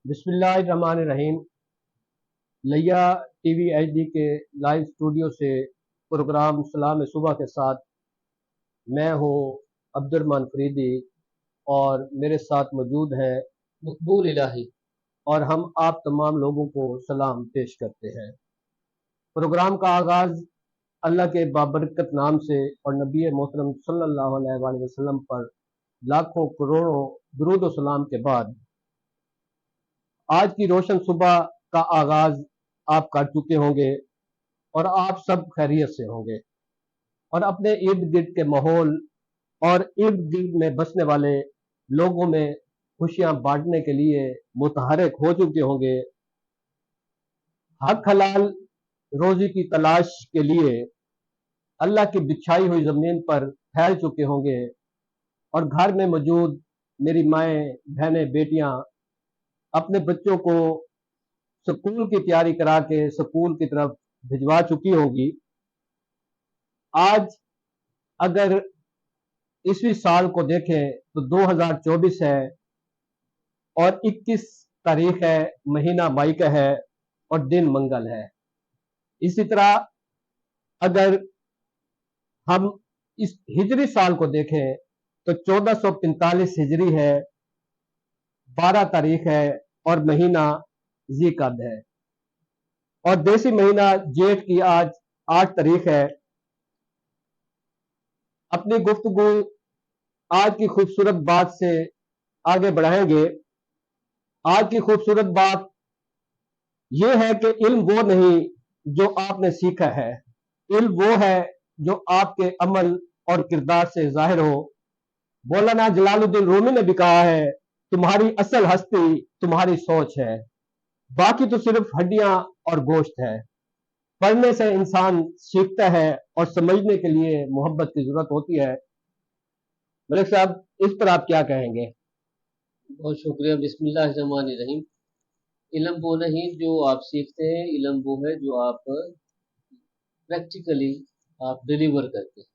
बिस्मिल्लाहिर्रहमानिर्रहीम। लिया TV HD के लाइव स्टूडियो से प्रोग्राम सलाम सुबह के साथ मैं हूँ अब्दुर्रहमान फरीदी और मेरे साथ मौजूद है मकबूल इलाही, और हम आप तमाम लोगों को सलाम पेश करते हैं। प्रोग्राम का आगाज़ अल्लाह के बाबरकत नाम से और नबी मोहतरम सल्लल्लाहु अलैहि वसल्लम पर लाखों करोड़ों दुरूद और सलाम के बाद आज की रोशन सुबह का आगाज आप कर चुके होंगे और आप सब खैरियत से होंगे और अपने इर्द गिर्द के माहौल और इर्द गिर्द में बसने वाले लोगों में खुशियां बांटने के लिए मुतहरक हो चुके होंगे। हक हलाल रोजी की तलाश के लिए अल्लाह की बिछाई हुई जमीन पर फैल चुके होंगे और घर में मौजूद मेरी माएँ बहनें बेटियां अपने बच्चों को स्कूल की तैयारी करा के स्कूल की तरफ भिजवा चुकी होंगी। आज अगर ईस्वी साल को देखें तो 2024 है और 21 तारीख है, महीना मई का है और दिन मंगल है। इसी तरह अगर हम इस हिजरी साल को देखें तो 1445 हिजरी है, 12 तारीख है और महीना ज़िलक़द है और देसी महीना जेठ की आज 8 तारीख है। अपनी गुफ्तगू आज की खूबसूरत बात से आगे बढ़ाएंगे। आज की खूबसूरत बात यह है कि इल्म वो नहीं जो आपने सीखा है, इल्म वो है जो आपके अमल और किरदार से जाहिर हो। मौलाना जलालुद्दीन रूमी ने भी कहा है, तुम्हारी असल हस्ती तुम्हारी सोच है, बाकी तो सिर्फ हड्डियां और गोश्त है। पढ़ने से इंसान सीखता है और समझने के लिए मोहब्बत की जरूरत होती है। मलिक साहब, इस पर आप क्या कहेंगे? बहुत शुक्रिया। बिस्मिल्लाहिर्रहमानिर्रहीम। इल्म वो नहीं जो आप सीखते हैं, इल्म वो है जो आप प्रैक्टिकली आप डिलीवर करते हैं।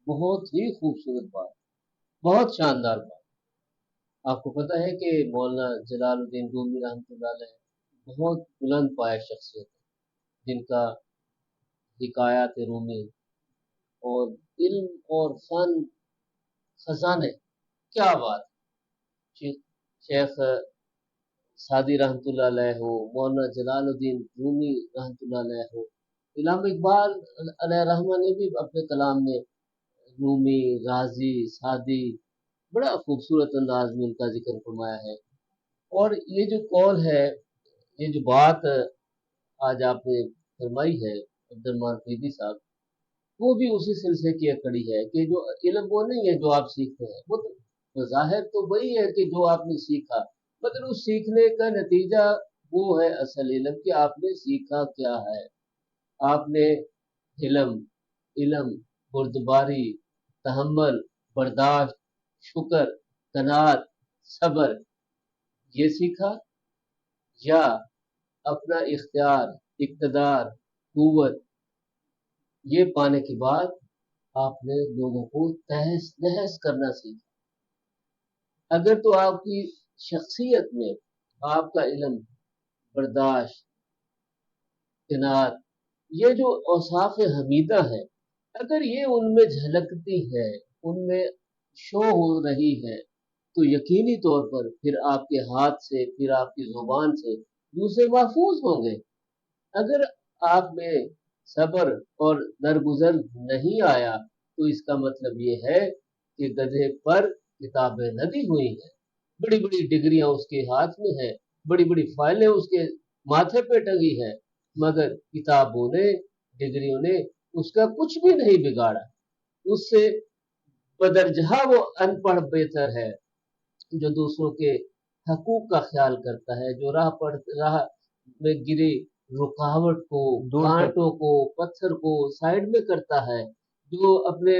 बहुत ही खूबसूरत बात, बहुत शानदार बात। आपको पता है कि मौलाना जलालुद्दीन रूमी रहमतुल्लाह अलैह बहुत बुलंद पाया शख्सियत है, जिनका हिकायात रूमी और इल्म और फन खजाने, क्या बात। शेख सादी रहमतुल्लाह अलैह हो, मौलाना जलालुद्दीन रूमी रहमतुल्लाह अलैह हो, इल्हाम इकबाल अलैह रहमा ने भी अपने कलाम में रूमी, गाजी, सादी बड़ा खूबसूरत अंदाज में उनका जिक्र फरमाया है। और ये जो कौल है, ये जो बात आज आपने फरमाई है अब्दुर्रहमान फरीदी साहब, वो भी उसी सिलसिले की एक कड़ी है कि जो इल्म वो नहीं है जो आप सीखते हैं, वो तो ज़ाहिर तो वही है कि जो आपने सीखा, मगर उस सीखने का नतीजा वो है असल इल्म कि आपने सीखा क्या है। आपने इल्म, बुर्दबारी, तहम्मुल, बर्दाश्त, शुक्र, कनात, सब्र ये सीखा, या अपना इख्तियार, इक़्तिदार, कुव्वत ये पाने के बाद आपने लोगों को तहस नहस करना सीखा। अगर तो आपकी शख्सियत में आपका इल्म, बर्दाश्त, कनात ये जो औसाफ हमीदा है, अगर ये उनमें झलकती है, उनमें शो हो रही है, तो यकीनी तौर पर फिर आपके हाथ से, फिर आपकी जुबान से दूसरे महफूज होंगे। अगर आप में सब्र और दरगुजर नहीं आया तो इसका मतलब ये है कि गधे पर किताबें लदी हुई हैं, बड़ी बड़ी डिग्रियां उसके हाथ में है, बड़ी बड़ी फाइलें उसके माथे पे टंगी है, मगर किताबों ने, डिग्रियों ने उसका कुछ भी नहीं बिगाड़ा। उससे बदरजहा वो अनपढ़ बेहतर है जो दूसरों के हकूक का ख्याल करता है, जो राह में गिरी रुकावट को, कांटों को, पत्थर को साइड में करता है, जो अपने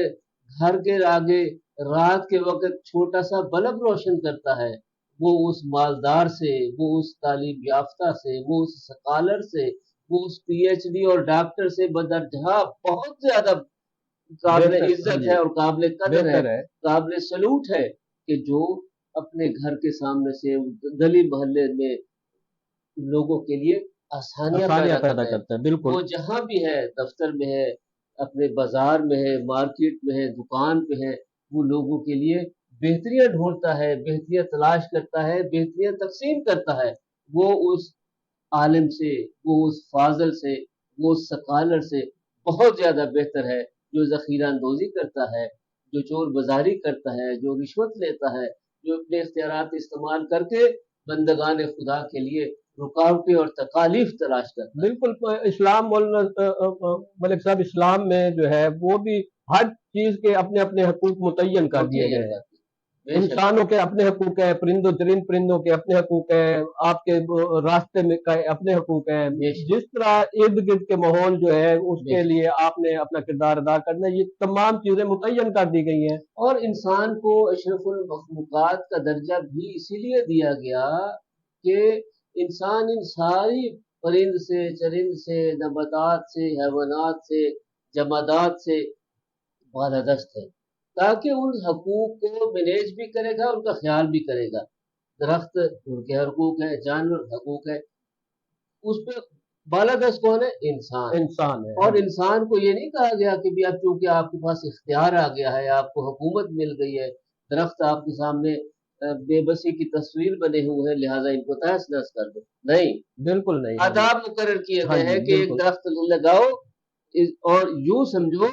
घर के आगे रात के वक्त छोटा सा बल्ब रोशन करता है, वो उस मालदार से, वो उस तालीम याफ्ता से, वो उस स्कॉलर से, वो उस पीएचडी और डॉक्टर से बदरजहा बहुत ज्यादा काबिल इज्जत है और काबिल कदर है, काबिल सलूट है कि जो اپنے گھر کے سامنے سے گلی محلے میں لوگوں کے لیے آسانیاں آسانیاں پیدا کر پیدا رہے ہیں. کرتا ہے، بالکل وہ جہاں بھی ہے، دفتر میں ہے، اپنے بازار میں ہے، مارکیٹ میں ہے، دکان پہ ہے، وہ لوگوں کے لیے بہتریاں ڈھونڈتا ہے، بہتریاں تلاش کرتا ہے، بہتریاں تقسیم کرتا ہے. وہ اس عالم سے، وہ اس فاضل سے، وہ اس سکالر سے بہت زیادہ بہتر ہے جو ذخیرہ اندوزی کرتا ہے، جو چور بازاری کرتا ہے، جو رشوت لیتا ہے، جو اپنے اختیارات استعمال کر کے بندگان خدا کے لیے رکاوٹیں اور تکالیف تلاش کرتا ہے. بالکل. اسلام مولانا ملک صاحب، اسلام میں جو ہے وہ بھی ہر چیز کے اپنے اپنے حقوق متعین کر دیے گئے ہیں. بے شک انسانوں کے اپنے حقوق ہیں، چرند پرندوں کے اپنے حقوق ہیں، آپ کے راستے میں کا اپنے حقوق ہیں. بے شک جس طرح ارد گرد کے ماحول جو ہے اس بے کے شک. لیے آپ نے اپنا کردار ادا کرنا ہے، یہ تمام چیزیں متعین کر دی گئی ہیں. اور انسان کو اشرف المخلوقات کا درجہ بھی اسی لیے دیا گیا کہ انسان ان ساری پرند سے، چرند سے، نباتات سے، حیوانات سے، جمادات سے بالادست ہے، تاکہ ان حقوق کو مینیج بھی کرے گا، ان کا خیال بھی کرے گا. درخت ان کے حقوق ہے، جانور حقوق ہے، اس پہ بالادست کون ہے؟ انسان. انسان ہے. اور انسان کو یہ نہیں کہا گیا کہ بھی اب چونکہ آپ کے پاس اختیار آ گیا ہے، آپ کو حکومت مل گئی ہے، درخت آپ کے سامنے بے بسی کی تصویر بنے ہوئے ہیں، لہٰذا ان کو تہس نہس کر دو. نہیں، بالکل نہیں. ہاں جی. آداب مقرر کیے ہاں گئے جی ہیں کہ ایک بالکل. درخت لگاؤ اور یوں سمجھو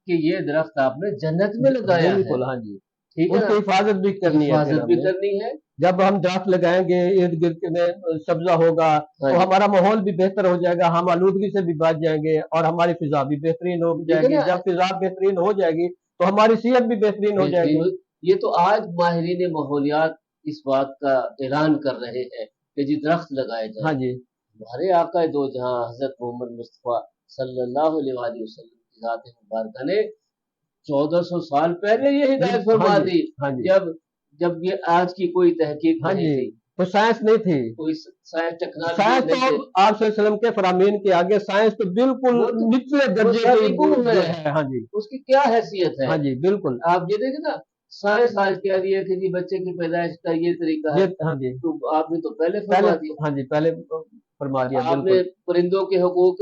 کہ یہ درخت آپ نے جنت میں لگایا ہے. بالکل. ہاں جی. ٹھیک ہے اس نا، کی حفاظت بھی کرنی ہے. پھر حفاظت ہم بھی نے کرنی ہے. جب ہم درخت لگائیں گے، ارد گرد میں سبزہ ہوگا ہاں تو جی، ہمارا ماحول بھی بہتر ہو جائے گا، ہم آلودگی سے بھی بچ جائیں گے اور ہماری فضا بھی بہترین ہو ٹھیک جائے ہے گی. نا. جب فضا بہترین ہو جائے گی تو ہماری صحت بھی بہترین ہو جائے گی. یہ تو آج ماہرین ماحولیات اس بات کا اعلان کر رہے ہیں کہ جی درخت لگائے جائیں. ہاں جی. ہمارے آقا دو جہاں حضرت محمد مصطفیٰ صلی اللہ علیہ وآلہ وسلم کی ذات مبارکہ نے 1400 سال پہلے یہ ہدایت ہاں فرما جی. دی، ہاں جی. جب یہ آج کی کوئی تحقیق ہاں نہیں جی. تھی، تو سائنس نہیں تھی. کوئی سائنس ٹیکنالوجی سائنس تو نہیں تھی. آپ صلی اللہ علیہ وسلم کے فرامین کے آگے سائنس تو بالکل وہ تو نچلے درجے مسئلہ کی گفتگو جو ہے، ہے. ہاں جی. اس کی کیا حیثیت ہے؟ ہاں جی بالکل. آپ یہ دیکھیں نا، سائنس آج کہہ رہی ہے کہ جی بچے کی پیدائش کا یہ طریقہ ہے، ہاں جی. تو آپ نے تو پہلے پہلے فرما دیا. ہاں جی پہلے فرما دیا. آپ نے بالکل. پرندوں کے حقوق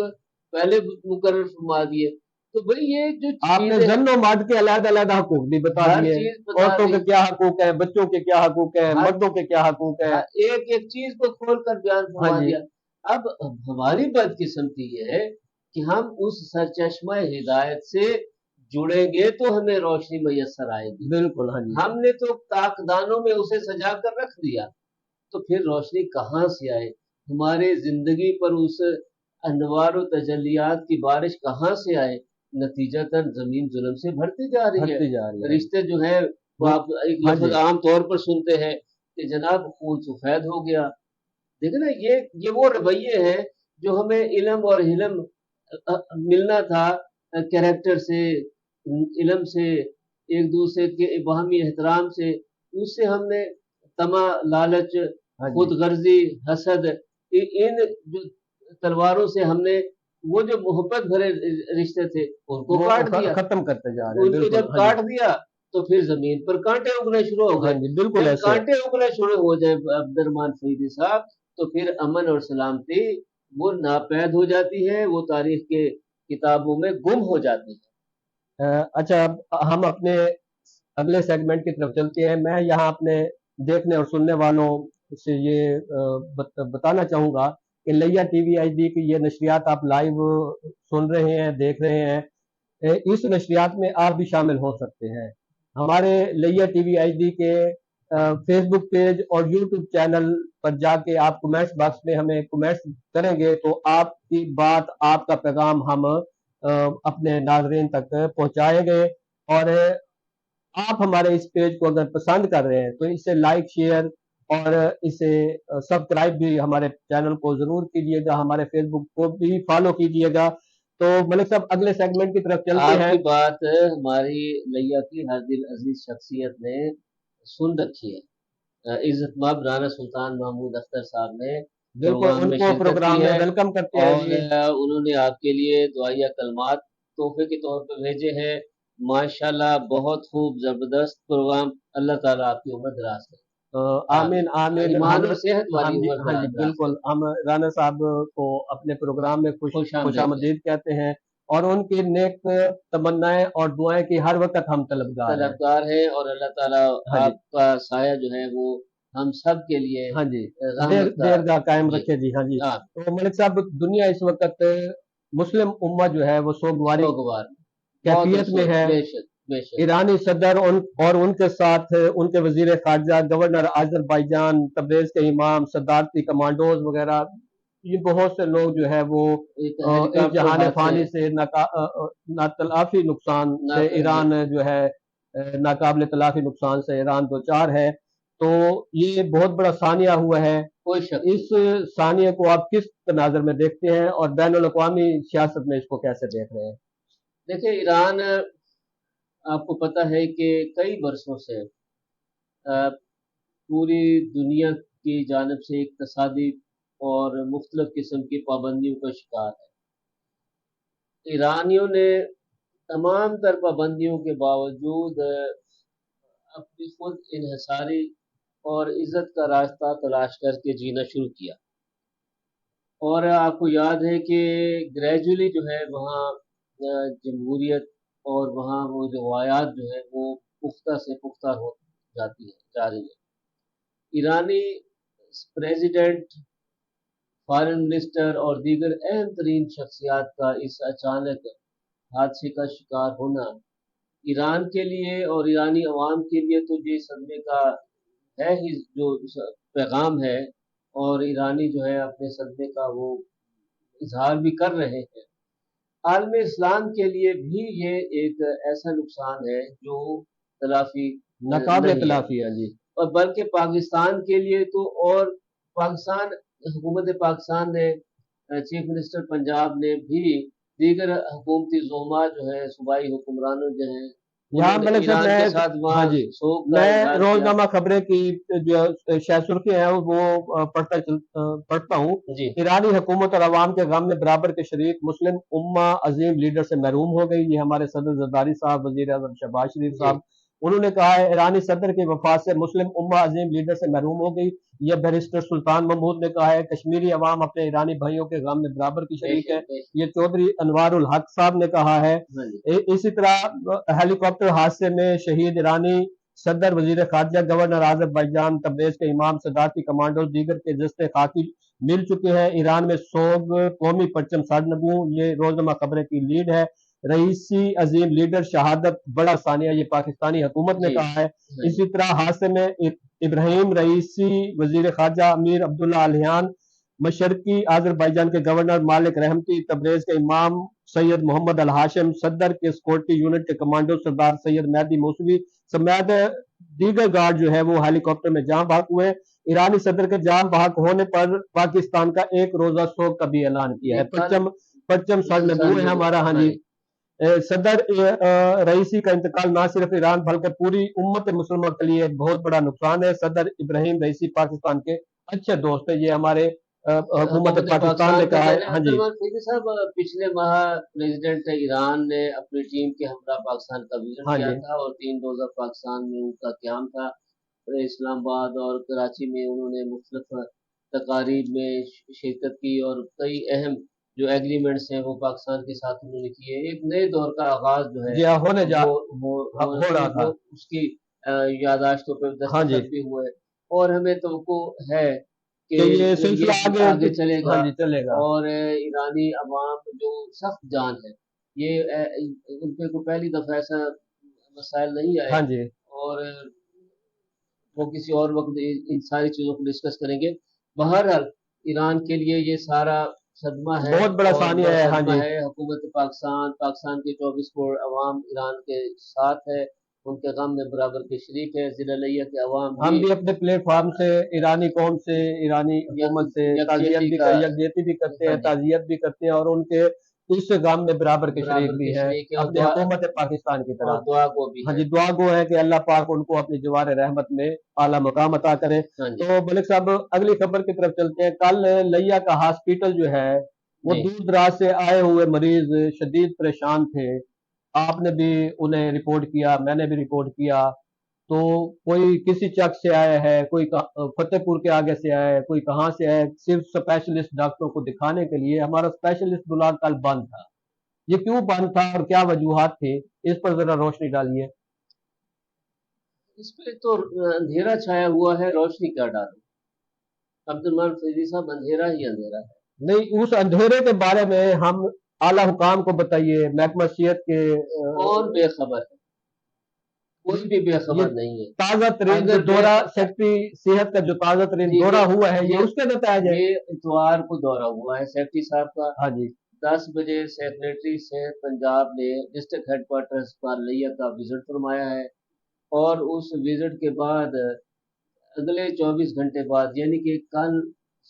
پہلے مقرر فرما دیے. تو بھئی یہ جو آپ نے چیزیں زن و ماد کے علیحدہ علیحدہ حقوق بھی بتا ہر دیے. چیز بتا عورتوں دی، کے کیا حقوق ہیں، بچوں کے کیا حقوق ہیں، ہر مردوں کے کیا حقوق ہیں. ایک ایک چیز کو کھول کر بیان ہاں فرما جی. دیا. اب ہماری بدقسمتی یہ ہے کہ ہم اس سرچشمہ ہدایت سے جڑیں گے تو ہمیں روشنی میسر آئے گی. بالکل. ہاں جی. ہم نے تو تاکدانوں میں اسے سجا کر رکھ دیا، تو پھر روشنی کہاں سے آئے؟ ہمارے زندگی پر اس انوار و تجلیات کی بارش کہاں سے آئے؟ نتیجتاً زمین ظلم سے بھرتی جا رہی ہے. بڑھتی جا رہی ہے. رشتے جو ہے وہ آپ ایک ہاں لفظ جی. عام طور پر سنتے ہیں کہ جناب خون سفید ہو گیا. دیکھیں نا، یہ وہ رویے ہیں جو ہمیں علم اور حلم ملنا تھا کریکٹر سے، علم سے، ایک دوسرے کے باہمی احترام سے، اس سے ہم نے طمع، لالچ، ہاں جی. خود غرضی، حسد، ان جو تلواروں سے ہم نے وہ جو محبت بھرے رشتے تھے ان کو وہ کاٹ دیا. ختم کرتے جا رہے ہیں. ان کو بالکل. جب ہاں جی. کاٹ دیا تو پھر زمین پر کانٹے اگنے شروع ہو ہاں گئے. جی بالکل جب ایسے. کانٹے اگنے شروع ہو جائے عبد الرحمان فریدی صاحب، تو پھر امن اور سلامتی وہ ناپید ہو جاتی ہے، وہ تاریخ کے کتابوں میں گم ہو جاتی ہے. اچھا، ہم اپنے اگلے سیگمنٹ کی طرف چلتے ہیں. میں یہاں اپنے دیکھنے اور سننے والوں سے یہ بتانا چاہوں گا کہ لیا ٹی وی ایچ ڈی کی یہ نشریات آپ لائیو سن رہے ہیں، دیکھ رہے ہیں. اس نشریات میں آپ بھی شامل ہو سکتے ہیں. ہمارے لیا ٹی وی ایچ ڈی کے فیس بک پیج اور یوٹیوب چینل پر جا کے آپ کمنٹس باکس میں ہمیں کمنٹس کریں گے تو آپ کی بات، آپ کا پیغام ہم اپنے ناظرین تک پہنچائیں گے. اور آپ ہمارے اس پیج کو اگر پسند کر رہے ہیں تو اسے لائک، شیئر اور اسے سبسکرائب بھی ہمارے چینل کو ضرور کیجیے گا. ہمارے فیس بک کو بھی فالو کیجیے گا. تو ملک صاحب اگلے سیگمنٹ کی طرف چلتے آپ ہیں. کی بات ہماری لیا کی ہر دل عزیز شخصیت نے سن رکھی ہے. عزت مآب رانا سلطان محمود اختر صاحب نے بالکل پروگرام ان میں کو شرکت پروگرام کی میں ہے، ویلکم کرتے ہیں اور جی. انہوں نے آپ کے لیے دعائیہ کلمات تحفے کے طور پہ بھیجے ہیں. ماشاءاللہ بہت خوب، زبردست پروگرام. اللہ تعالیٰ آپ کی عمر دراز کرے. आमीन आमीन। ईमान हम और सेहत वाली हम जी उम्र हाँ जी दराज रखे। बिल्कुल, हम राना साहब को अपने प्रोग्राम में खुश आमदेद है। खुशामदीद कहते हैं, और उनकी नेक तमन्नाएं और दुआएं की हर वक्त हम तलबगार हैं। तलबगार है, और अल्लाह ताला हाँ जी आपका साया जो है वो हम सब के लिए हाँ जी, रहमत का। देरगाह कायम जी रखे जी। हाँ जी। हाँ। तो मलिक साहब, दुनिया इस वक्त मुस्लिम उम्मा जो है वो सोगवारी सोगवार, बहुत कैफियत में अफसोस, है। बेशक बेशक। ईरानी सदर और उनके साथ उनके वजीर खारजा, गवर्नर आजरबाईजान, तबरेज के इमाम, सदारती कमांडोज वगैरह, ये बहुत से लोग जो है वो एक इस हेलीकॉप्टर जहान हादसे, फानी से नातलाफी नुकसान ना से जी, ईरान जो है नाकाबिल तलाफी नुकसान से ईरान दो चार है। तो ये बहुत बड़ा सानिया हुआ है। कोई शक इस नहीं। सानिया को आप किस तनाजर में देखते हैं, और बैन अवी सियासत में इसको कैसे देख रहे हैं? देखिए, ईरान आपको पता है कि कई बरसों से पूरी दुनिया की जानिब से इक्तसादी और मुख्तलिफ किस्म की पाबंदियों का शिकार है। ईरानियों ने तमाम तर पाबंदियों के बावजूद अपनी खुद इन्हिसारी और इज्जत का रास्ता तलाश करके जीना शुरू किया। और आपको याद है कि ग्रेजुअली जो है वहाँ जमहूरियत और वहाँ वो रवायात जो है वो पुख्ता से पुख्ता हो जाती है, जा रही है। ईरानी प्रेसिडेंट, फॉरेन मिनिस्टर और दीगर अहम तरीन शख्सियात का इस अचानक हादसे का शिकार होना ईरान के लिए और ईरानी अवाम के लिए तो ये सदमे का है ही जो पैगाम है, और ईरानी जो है अपने सदमे का वो इजहार भी कर रहे हैं। आलम इस्लाम के लिए भी ये एक ऐसा नुकसान है जो तलाफी नाकाबिल नहीं है। तलाफी है जी। और बल्कि पाकिस्तान के लिए तो, और पाकिस्तान, हुकूमत पाकिस्तान ने, चीफ मिनिस्टर पंजाब ने भी, दीगर हुकूमती ज़ोमा जो है, सूबाई हुक्मरानों जो हैं, यहाँ उन्होंने मलिक साहब ईरान के साथ हाँ वहाँ जी, शोक का मैं इजहार किया। रोजनामा खबरें की जो शायद सुर्खियां हैं वो पढ़ता हूँ। जी ईरानी हुकूमत और अवाम के गम में बराबर के शरीक मुस्लिम उम्मा अजीम लीडर से महरूम हो गई। ये हमारे सदर जरदारी साहब, वजीर आजम शहबाज शरीफ जी साहब, उन्होंने कहा है ईरानी सदर की वफात से मुस्लिम उम्मा अजीम लीडर से महरूम हो गई। यह बैरिस्टर सुल्तान महमूद ने कहा है। कश्मीरी अवाम अपने ईरानी भाइयों के गम में बराबर की शरीक है। बेशक बेशक। ये चौधरी अनवारुल हक साहब ने कहा है। हाँ जी इसी तरह हेलीकॉप्टर हादसे में शहीद ईरानी सदर, वजीर खारजा, गवर्नर आजरबाईजान, तबरेज के इमाम, सदारती कमांडो दीगर के जस्ते खाकी मिल चुके हैं। ईरान में सोग कौमी परचम साड़नबू, ये रोजनामा खबरें की लीड है। रईसी अजीम लीडर शहादत बड़ा सानिया, ये पाकिस्तानी हुकूमत ने जी कहा है। हाँ इसी तरह हादसे में इब्राहिम रईसी, वजीर खारजा अमीर अब्दुल्ला अलियान, मशरकी आजरबाईजान के गवर्नर मालिक रहमती, तबरेज के इमाम सैयद मोहम्मद अल हाशिम, सदर के सिक्योरिटी यूनिट के कमांडो सरदार सैयद मेहदी मौसवी समेत दीगर गार्ड जो है वो हेलीकॉप्टर में जान बहक हुए। ईरानी सदर के जान बहक होने पर पाकिस्तान का एक रोजा शोक का भी ऐलान किया जी। है। कल परचम सड़नबू है हमारा। हाँ हाँ जी। जी सदर रईसी का इंतकाल न सिर्फ ईरान बल्कि पूरी उम्मत मुसलमान के लिए एक बहुत बड़ा नुकसान है। सदर इब्राहिम रईसी पाकिस्तान के अच्छे दोस्त है, ये हमारे हुकूमत हुकूमत पाकिस्तान ने पाकिस्तान के कहा है। कहने। हाँ जी। अब्दुल फैज़ी साहब, पिछले माह प्रेसिडेंट ईरान ने अपनी टीम के हमरा पाकिस्तान का विजिट हाँ किया जी। था, और 3 रोज़ा पाकिस्तान में उनका क़याम था। इस्लामाबाद और कराची में उन्होंने मुख्तलिफ तकारीब में शिरकत की, और कई अहम जो एग्रीमेंट्स हैं वो पाकिस्तान के साथ उन्होंने किए। एक नए दौर का आगाज़ जो है जी हाँ, होने जा वो हो रहा वो था। उसकी याददाश्तों पर हाँ जी, दस्तखत भी हुए। और हमें तवक्को है कि कि ये ये सिलसिला आगे आगे हाँ चलेगा, जी चलेगा। और ईरानी अवाम जो सख्त जान है, ये उनपे को पहली दफ़ा ऐसा मसाइल नहीं आए। हाँ जी, और वो किसी और वक्त इन सारी चीज़ों को डिस्कस करेंगे। बहरहाल ईरान के लिए ये सारा सदमा है, बहुत बड़ा और सानिया है। हाँ सदमा जी। है। हुकूमत पाकिस्तान, पाकिस्तान के 24 करोड़ अवाम ईरान के साथ है, उनके गम में बराबर के शरीक है। ज़िला लिया के अवाम भी हम भी अपने प्लेटफॉर्म से ईरानी कौम से, ईरानी हुकूमत से यकजहती का, यकजहती भी करते हाँ हैं, जी, ताज़ियत भी करते हैं, और उनके इस गम में बराबर के शरीक बराबर भी के हैं, शरीक है, अपने हुकूमत पाकिस्तान की और तरह। दुआ को भी हाँ है। जी, दुआ गो है कि अल्लाह पाक उनको अपनी जवार रहमत में आला मकाम अता करे। हाँ जी तो मलिक साहब, अगली खबर की तरफ चलते हैं। कल लिया का हॉस्पिटल जो है वो जी दूर दराज से आए हुए मरीज शदीद परेशान थे। आपने भी उन्हें रिपोर्ट किया, मैंने भी रिपोर्ट किया। तो कोई किसी चक से आया है, कोई फतेहपुर के आगे से आया है, कोई कहाँ से आया है, सिर्फ स्पेशलिस्ट डॉक्टरों को दिखाने के लिए हमारा स्पेशलिस्ट ब्लॉक कल बंद था। ये क्यों बंद था और क्या वजूहात थे, इस पर जरा रोशनी डालिए। इस पे तो अंधेरा छाया हुआ है, रोशनी क्या डालूं। अब्दुल फैजी साहब, अंधेरा ही अंधेरा है। नहीं, उस अंधेरे के बारे में हम आला हुकाम को बताइए, महकमा सेहत के कौन बेखबर है? कोई भी ये बेखबर नहीं है। ताज़ा तरीन जो अगर दौरा सेक्रेटरी सेहत का जो ताज़ा तरीन जी, दौरा हुआ है, ये ये उसके नतायज है। ये इतवार को दौरा हुआ है सेक्रेटरी साहब का। हाँ जी। 10 बजे सेक्रेटरी सेहत पंजाब ने डिस्ट्रिक्ट हेडक्वार्टर अस्पताल लिया का विजिट फरमाया है, और उस विजिट के बाद अगले 24 घंटे बाद यानी कि कल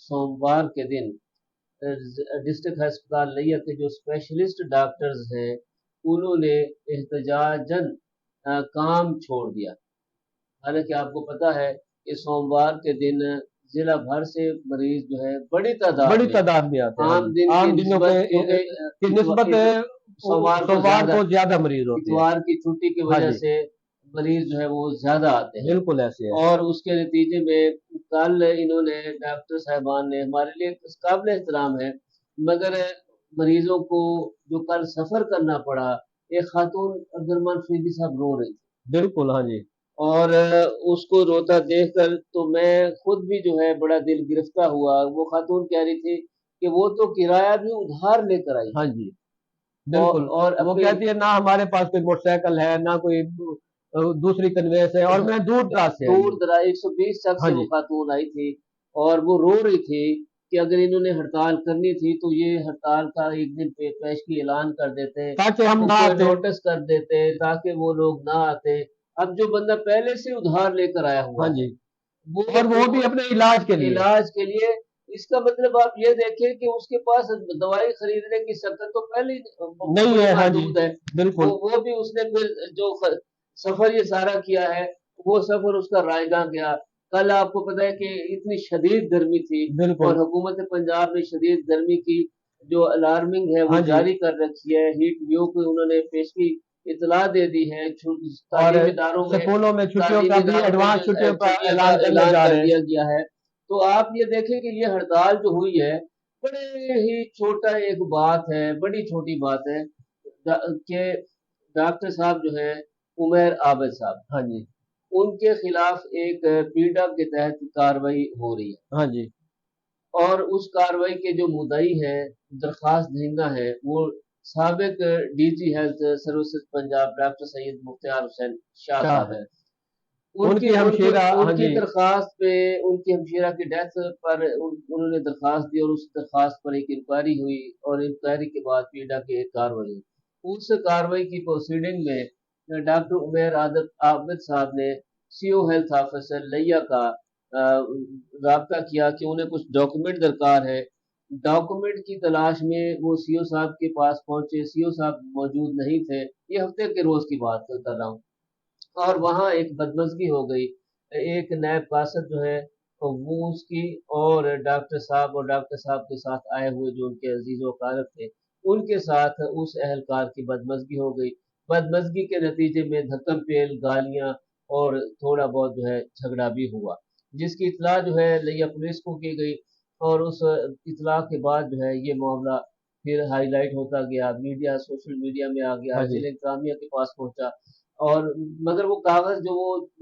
सोमवार के दिन डिस्ट्रिक्ट अस्पताल लिया के जो स्पेशलिस्ट डॉक्टर्स हैं उन्होंने एहतजाजन काम छोड़ दिया। हालांकि आपको पता है कि सोमवार के दिन जिला भर से मरीज जो है बड़ी तादाद में आते हैं। आम दिन आम की दिनों निस्बत, की क्योंकि निस्बत सोमवार सोमवार को ज्यादा मरीज होते हैं। इतवार की छुट्टी की हाँ वजह जी, से मरीज जो है वो ज्यादा आते हैं। बिल्कुल ऐसे है। और उसके नतीजे में कल इन्होंने डॉक्टर साहबान ने, हमारे लिए काबिल एहतराम है, मगर मरीजों को जो कल सफर करना पड़ा, एक खातून अब्दुल फरीदी साहब रो रही थी। बिल्कुल, हाँ जी। और उसको रोता देखकर तो मैं खुद भी जो है बड़ा दिल गिरफ्ता हुआ। वो खातून कह रही थी कि वो तो किराया भी उधार लेकर आई हाँ है, जी, और, बिल्कुल। और वो अपनी कहती है ना हमारे पास कोई मोटरसाइकिल है, ना कोई दूसरी कन्वेंस है, और मैं दूर दराज से आई दूर हूँ। दराज 120 तक हाँ से वो जी, खातून आई थी, और वो रो रही थी कि अगर इन्होंने हड़ताल करनी थी तो ये हड़ताल का एक दिन पेश की ऐलान कर देते, ताकि हम तो ना कोई आते। नोटिस कर देते ताकि वो लोग ना आते। अब जो बंदा पहले से उधार लेकर आया हाँ हुआ है, जी, वो और वो भी अपने इलाज के लिए। इलाज के लिए, इसका मतलब आप ये देखें कि उसके पास दवाई खरीदने की सकत तो पहले ही नहीं बड़ी है। हाँ जी, महदूद है। बिल्कुल। वो भी उसने फिर जो सफर ये सारा किया है, वो सफर उसका रायगा गया। कल आपको पता है कि इतनी शदीद गर्मी थी, और बिल्कुल। हुकूमत पंजाब ने शदीद गर्मी की जो अलार्मिंग है वो हाँ जी, जारी कर रखी है। हीट व्यू को उन्होंने पेशगी इतला दे दी है। और तालीमी इदारों में स्कूलों में छुट्टियों का तालीमी भी इदारों में एडवांस जो छुट्टियों का छुट्टियों का ऐलान करने ऐलान जा कर रहे हैं। दिया गया है। तो आप ये देखें कि ये हड़ताल जो हुई है, बड़े ही छोटा एक बात है, बड़ी छोटी बात है कि डॉक्टर साहब जो है उमर आबिद साहब, हाँ जी, उनके खिलाफ एक पीडा के तहत कार्रवाई हो रही है, हाँ जी, और उस कार्रवाई के जो मुद्दई है, दरखास्त दहिंदा है, वो साबिक DG health services Punjab doctor Syed Mukhtar Hussain Shah क्या साहब है है। उनकी उनकी उनकी हमशीरा। हाँ उनकी जी, दरखास्त पे, उनकी हमशीरा की डेथ पर उन्होंने दरखास्त दी, और उस दरखास्त पर एक इंक्वायरी हुई, और इंक्वायरी के बाद पीडा की एक कार्रवाई हुई। उस कार्रवाई की प्रोसीडिंग में डॉक्टर उमेर आबिद साहब ने सीओ हेल्थ ऑफिसर लिया का राब्ता किया कि उन्हें कुछ डॉक्यूमेंट दरकार है। डॉक्यूमेंट की तलाश में वो सीओ साहब के पास पहुंचे, सीओ साहब मौजूद नहीं थे। ये हफ्ते के रोज की बात कर रहा हूँ। और वहाँ एक बदमज़गी हो गई। एक नायब कासद जो है, तो वो उसकी, और डॉक्टर साहब के साथ आए हुए जो उनके अजीज़ व अकारिब थे, उनके साथ उस एहलकार की बदमज़गी हो गई। बदमज़गी के नतीजे में धक्कम-पेल, गालियाँ, और थोड़ा बहुत जो है झगड़ा भी हुआ, जिसकी इत्तला जो है लिया पुलिस को की गई, और उस इत्तला के बाद जो है ये मामला फिर हाईलाइट होता गया, मीडिया सोशल मीडिया में आ गया, हाँ जी, जिले इंतज़ामिया के पास पहुँचा, और मगर वो कागज जो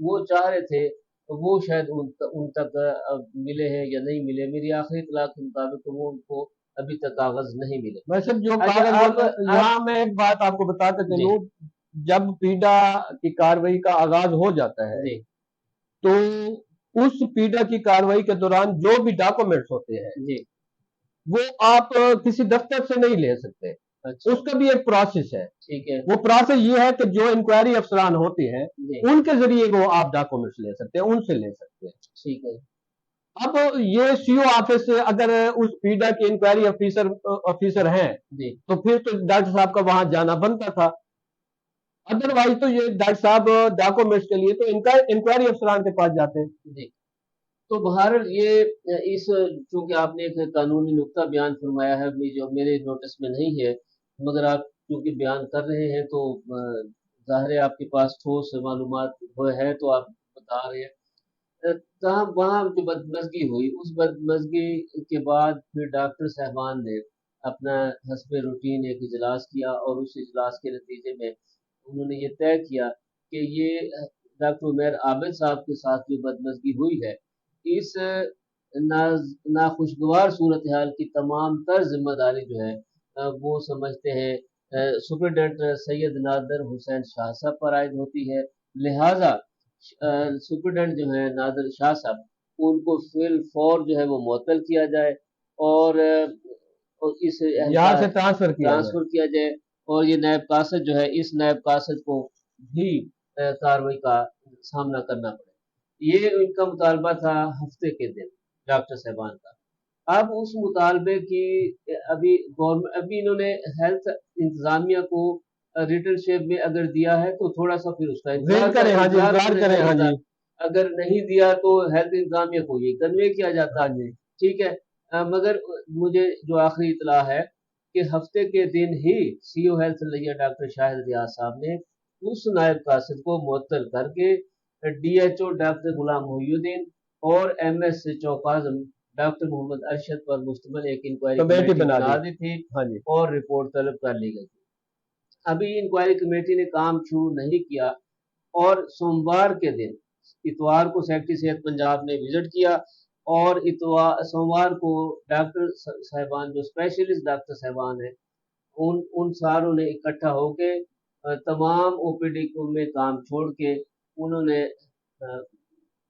वो चाह रहे थे, वो शायद उन तक मिले हैं या नहीं मिले। मेरी आखिरी इत्तला के मुताबिक तो वो उनको अभी तक कागज नहीं मिले। वैसे जो अच्छा, कागज अब यहाँ मैं एक बात आपको बताते जी, चलूं, जब पीडा की कार्रवाई का आगाज हो जाता है, जी, तो उस पीडा की कार्रवाई के दौरान जो भी डॉक्यूमेंट्स होते हैं, जी, वो आप किसी दफ्तर से नहीं ले सकते। अच्छा, उसका भी एक प्रोसेस है। ठीक है, वो प्रोसेस ये है कि जो इंक्वायरी अफसरान होते हैं, जी, उनके जरिए वो आप डॉक्यूमेंट्स ले सकते हैं, उनसे ले सकते हैं। ठीक है, अब ये सीओ ऑफिस से अगर उस पीडा के इंक्वायरी ऑफिसर हैं, जी, तो फिर तो डॉक्टर साहब का वहां जाना बनता था। अदरवाइज तो ये डॉक्टर साहब डॉक्यूमेंट्स के लिए तो इंक्वायरी अफसरान के पास जाते हैं। जी। तो बहरहाल ये इस चूंकि आपने एक कानूनी नुक्ता बयान फरमाया है, जो मेरे नोटिस में नहीं है, मगर आप चूंकि बयान कर रहे हैं तो ظاہر ہے آپ کے پاس ٹھوس معلومات ہے تو آپ بتا رہے ہیں۔ تاہم وہاں جو بدمزگی ہوئی، اس بدمزگی کے بعد پھر ڈاکٹر صاحبان نے اپنا حسب روٹین ایک اجلاس کیا، اور اس اجلاس کے نتیجے میں انہوں نے یہ طے کیا کہ یہ ڈاکٹر عمیر عابد صاحب کے ساتھ جو بدمزگی ہوئی ہے، اس ناخوشگوار صورتحال کی تمام تر ذمہ داری جو ہے وہ سمجھتے ہیں سپرنٹینڈنٹ سید نادر حسین شاہ صاحب پر عائد ہوتی ہے۔ لہٰذا سپرنٹینڈنٹ جو ہے نادر شاہ صاحب، ان کو فی الفور جو ہے وہ معطل کیا جائے، اور اس یہاں سے ٹرانسفر کیا جائے، اور یہ نائب قاصد جو ہے، اس نائب قاصد کو بھی کارروائی کا سامنا کرنا پڑے۔ یہ ان کا مطالبہ تھا ہفتے کے دن ڈاکٹر صاحبان کا۔ اب اس مطالبے کی ابھی انہوں نے ہیلتھ انتظامیہ کو ریٹن شیپ میں اگر دیا ہے تو تھوڑا سا پھر اس کا انتظار کریں۔ ہاں جی، اگر نہیں دیا تو ہیلتھ انتظامیہ کو یہ کنوے کیا جاتا ہے، ٹھیک ہے۔ مگر مجھے جو آخری اطلاع ہے کہ ہفتے کے دن ہی سی او ہیلتھ لیا ڈاکٹر شاہد ریاض صاحب نے اس نائب قاصد کو معطل کر کے D H O doctor Ghulam Mohi الدین اور ایم ایس چوکازم ڈاکٹر محمد ارشد پر مشتمل ایک انکوائری کمیٹی بنا دی تھی، اور رپورٹ طلب کر لی گئی تھی۔ ابھی انکوائری کمیٹی نے کام شروع نہیں کیا، اور سوموار کے دن، اتوار کو سیکٹری صحت پنجاب نے وزٹ کیا، اور سوموار کو ڈاکٹر صاحبان جو اسپیشلسٹ ڈاکٹر صاحبان ہیں، ان ساروں نے اکٹھا ہو کے تمام او پی ڈی میں کام چھوڑ کے انہوں نے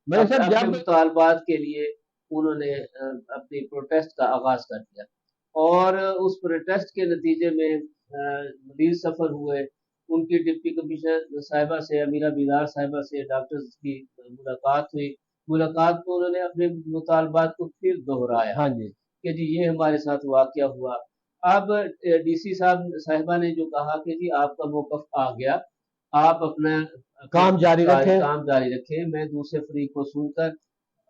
اپنے مطالبات کے لیے انہوں نے اپنی پروٹیسٹ کا آغاز کر دیا، اور اس پروٹیسٹ کے نتیجے میں مزید سفر ہوئے۔ ان کی ڈپٹی کمشنر صاحبہ سے، امیرہ بیدار صاحبہ سے ڈاکٹرز کی ملاقات ہوئی۔ ملاقات میں انہوں نے اپنے مطالبات کو پھر دہرایا کہ جی یہ ہمارے ساتھ واقعہ ہوا۔ اب ڈی سی صاحبہ نے جو کہا کہ جی آپ کا موقف آ گیا، آپ اپنا کام جاری رکھیں، میں دوسرے فریق کو سن کر،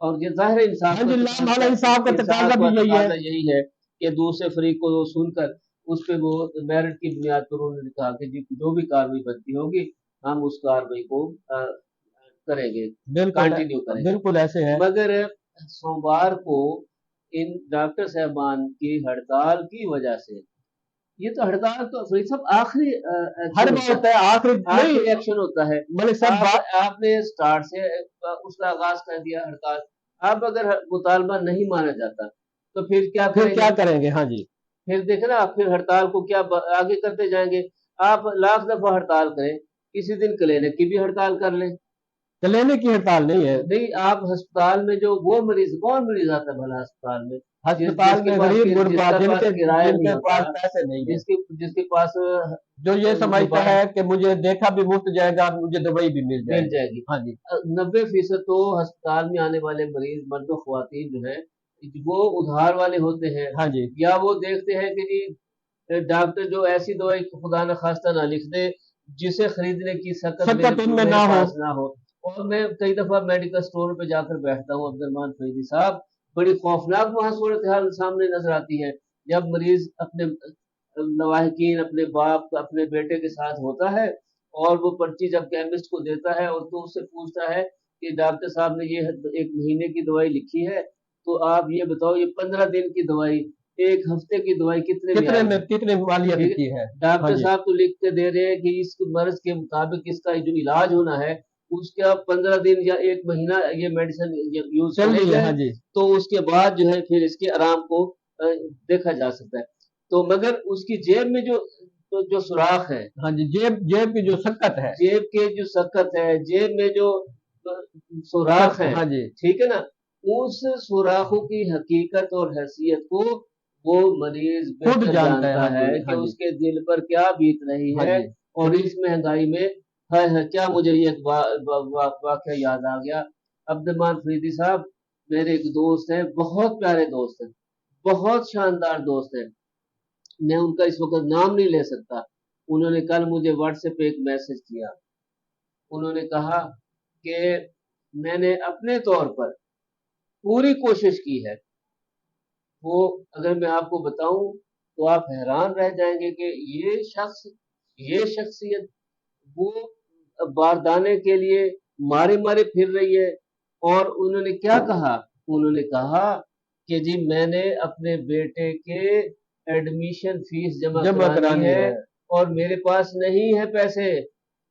اور یہ ظاہر انصاف کا تقاضا یہی ہے کہ دوسرے فریق کو سن کر اس پہ وہ میرٹ کی بنیاد پر انہوں نے کہا کہ جی جو بھی کاروائی بنتی ہوگی ہم اس کاروائی کو کریں گے، کنٹینیو کریں گے۔ بالکل ایسے ہے، مگر سوموار کو ان ڈاکٹر صاحبان کی ہڑتال کی وجہ سے، یہ تو ہڑتال تو فرید صاحب آخری ایکشن ہوتا ہے، آپ نے سٹارٹ سے اس کا آغاز کر دیا ہڑتال۔ اب اگر مطالبہ نہیں مانا جاتا تو پھر کیا کریں گے؟ ہاں جی، پھر دیکھیں نا، پھر ہڑتال کو کیا آگے کرتے جائیں گے؟ آپ لاکھ دفعہ ہڑتال کریں، کسی دن کلینک کی بھی ہڑتال کر لیں۔ کلینک کی ہڑتال نہیں ہے، نہیں، آپ ہسپتال میں جو وہ مریض، کون مریض آتا ہے بھلا ہسپتال میں؟ غریب غربا جن کے پاس پیسے نہیں ہیں، جس کے پاس جو یہ سمجھتا ہے کہ مجھے دیکھا بھی مفت جائے گا، مجھے دوائی بھی مل جائے گی۔ ہاں جی، 90% تو ہسپتال میں آنے والے مریض مرد و خواتین جو ہیں وہ ادھار والے ہوتے ہیں، ہاں جی، یا وہ دیکھتے ہیں کہ جی ڈاکٹر جو ایسی دوائی خدا نخواستہ نہ لکھ دے جسے خریدنے کی سکت میرے پاس نہ ہو۔ اور میں کئی دفعہ میڈیکل سٹور پہ جا کر بیٹھتا ہوں عبد الرحمان فریدی صاحب، بڑی خوفناک وہاں صورتحال سامنے نظر آتی ہے، جب مریض اپنے لواحقین، اپنے باپ، اپنے بیٹے کے ساتھ ہوتا ہے، اور وہ پرچی جب کیمسٹ کو دیتا ہے اور تو اس سے پوچھتا ہے کہ ڈاکٹر صاحب نے یہ 1 مہینے کی دوائی لکھی ہے، تو آپ یہ بتاؤ یہ 15 دن کی دوائی، 1 ہفتے کی دوائی کتنے والیت کی ہے؟ ڈاکٹر صاحب تو لکھ کے دے رہے ہیں کہ اس مرض کے مطابق اس کا جو علاج ہونا ہے اس کا 15 دن یا 1 مہینہ یہ میڈیسن یوز کریں گے، تو اس کے بعد جو ہے پھر اس کے آرام کو دیکھا جا سکتا ہے۔ تو مگر اس کی جیب میں جو سوراخ ہے، ہاں جی، جیب کی جو سکت ہے، جیب کے جو سکت ہے، جیب میں جو سوراخ ہے، ہاں جی، ٹھیک ہے نا، اس سوراخوں کی حقیقت اور حیثیت کو وہ مریض خود جانتا ہے کہ اس کے دل پر کیا بیت رہی ہے، اور اس مہنگائی میں کیا۔ مجھے یہ واقعہ یاد آ گیا، عبد الرحمان فریدی صاحب میرے ایک دوست ہیں، بہت پیارے دوست ہیں، بہت شاندار دوست ہیں، میں ان کا اس وقت نام نہیں لے سکتا۔ انہوں نے کل مجھے واٹس ایپ پہ ایک میسج کیا، انہوں نے کہا کہ میں نے اپنے طور پر پوری کوشش کی ہے، وہ اگر میں آپ کو بتاؤں تو آپ حیران رہ جائیں گے کہ یہ شخصیت وہ बारदाने के लिए मारे मारे फिर रही है। और उन्होंने क्या कहा, उन्होंने कहा कि जी मैंने अपने बेटे के एडमिशन फीस जमा जमा करानी करानी है है। और मेरे पास नहीं है पैसे।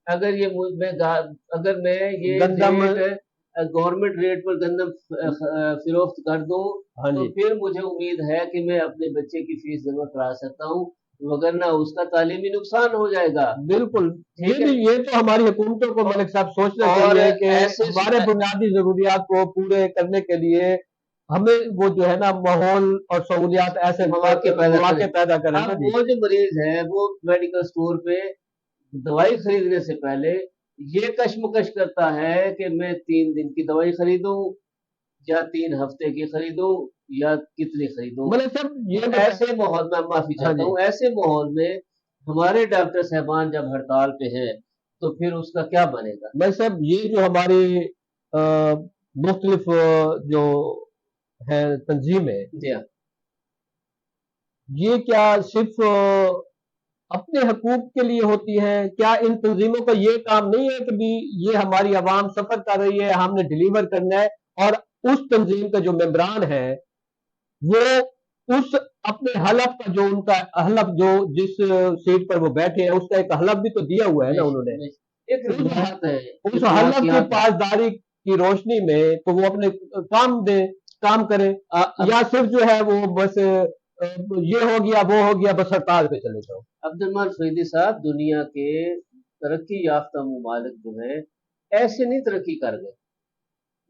अगर ये अगर मैं ये गंदम, रेट गवर्नमेंट रेट पर गंदम फिरोख्त कर दूं हाँ तो जी, फिर मुझे उम्मीद है कि मैं अपने बच्चे की फीस जमा करा सकता हूँ, वगरना उसका तालीमी नुकसान हो जाएगा। बिल्कुल। ठीक है। ये तो हमारी हुकूमतों को मलिक साहब सोचना और चाहिए कि ऐसे हमारे बुनियादी जरूरियात को पूरे करने के लिए हमें वो जो है ना माहौल और सहूलियात ऐसे मौके पैदा मौके करें। पैदा करें ना अब जी। वो जो मरीज है वो मेडिकल स्टोर पे दवाई खरीदने से पहले ये कश्मकश करता है कि मैं 3 दिन की दवाई खरीदूं या 3 हफ्ते की खरीदूं या कितनी खरीदूं। मलिक साहब ये तो ऐसे माहौल में, माफी हाँ चाहता जी, हूँ, ऐसे माहौल में हमारे डॉक्टर साहबान जब हड़ताल पे हैं तो फिर उसका क्या बनेगा। मलिक साहब ये जो हमारी मुख्तलिफ जो है तंजीमें, जी हाँ। ये क्या सिर्फ अपने हकूक के लिए होती हैं? क्या इन तंजीमों का ये काम नहीं है कि भी ये हमारी आवाम सफर कर रही है, हमने डिलीवर करना है, और उस तंजीम का जो मेंबरान है वो उस अपने हलफ का जो उनका हलफ जो जिस सीट पर वो बैठे हैं उसका एक हलफ भी तो दिया हुआ है ना बेशक उन्होंने। बेशक एक उस रिवायत है, उस हलफ की इखलाकियात है। पासदारी की रोशनी में तो वो अपने काम दे, काम करे, अब या सिर्फ जो है वो बस ये हो गया वो हो गया बस हड़ताल पे चले जाओ। अब्दुल फरीदी साहब, दुनिया के तरक्की याफ्ता ममालिक जो है ऐसे नहीं तरक्की कर गए।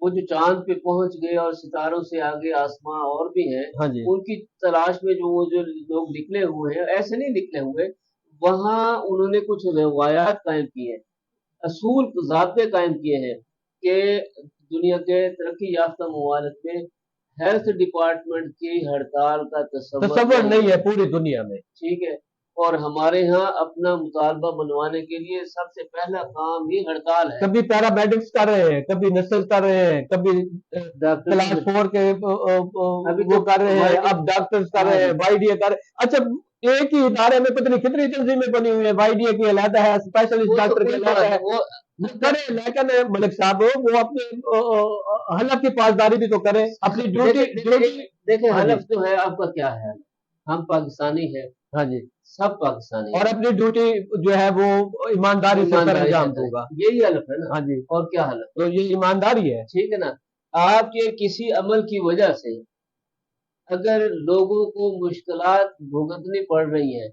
वो जो चांद पे पहुंच गए और सितारों से आगे आसमां और भी हैं, हाँ जी, उनकी तलाश में जो वो जो लोग निकले हुए हैं ऐसे नहीं निकले हुए। वहां उन्होंने कुछ रवायात कायम की है, असूल ज़ाब्ते कायम किए हैं कि दुनिया के तरक्की याफ्ता ममालिक में हेल्थ डिपार्टमेंट की हड़ताल का तसव्वुर तसव्वुर नहीं नहीं है है। पूरी दुनिया में। ठीक है। और हमारे यहाँ अपना मुतालबा मनवाने के लिए सबसे पहला काम ही हड़ताल है। कभी पैरामेडिक्स कर रहे हैं, कभी नर्सेज कर रहे हैं, कभी डॉक्टर क्लास 4 के अभी वो तो कर रहे हैं, वाईडी, अब डॉक्टर्स कर हाँ रहे हैं, जी, वाईडीए कर रहे हैं। अच्छा, एक ही इदारे में पता नहीं कितनी तंजीमें बनी हुई है, वाईडीए की अलहदा है, स्पेशलिस्ट वो तो डॉक्टर की कोई अलहदा बात है, है वो। वो करे, लेकिन मलिक साहब वो अपने हलफ की पासदारी भी तो करें, अपनी ड्यूटी देखे देखे ड्यूटी। देखे हाँ जी, हलफ जो है आपका क्या है, हम पाकिस्तानी हैं, हाँ जी, सब पाकिस्तानी और हैं, अपनी ड्यूटी जो है वो ईमानदारी से सर ईमानदारी से अंजाम करें, दूंगा। यही हलफ है ना। हाँ जी, और क्या हलफ है। तो ये ईमानदारी है। ठीक है ना। आपके किसी अमल की वजह से अगर लोगों को मुश्किलात भुगतनी पड़ रही हैं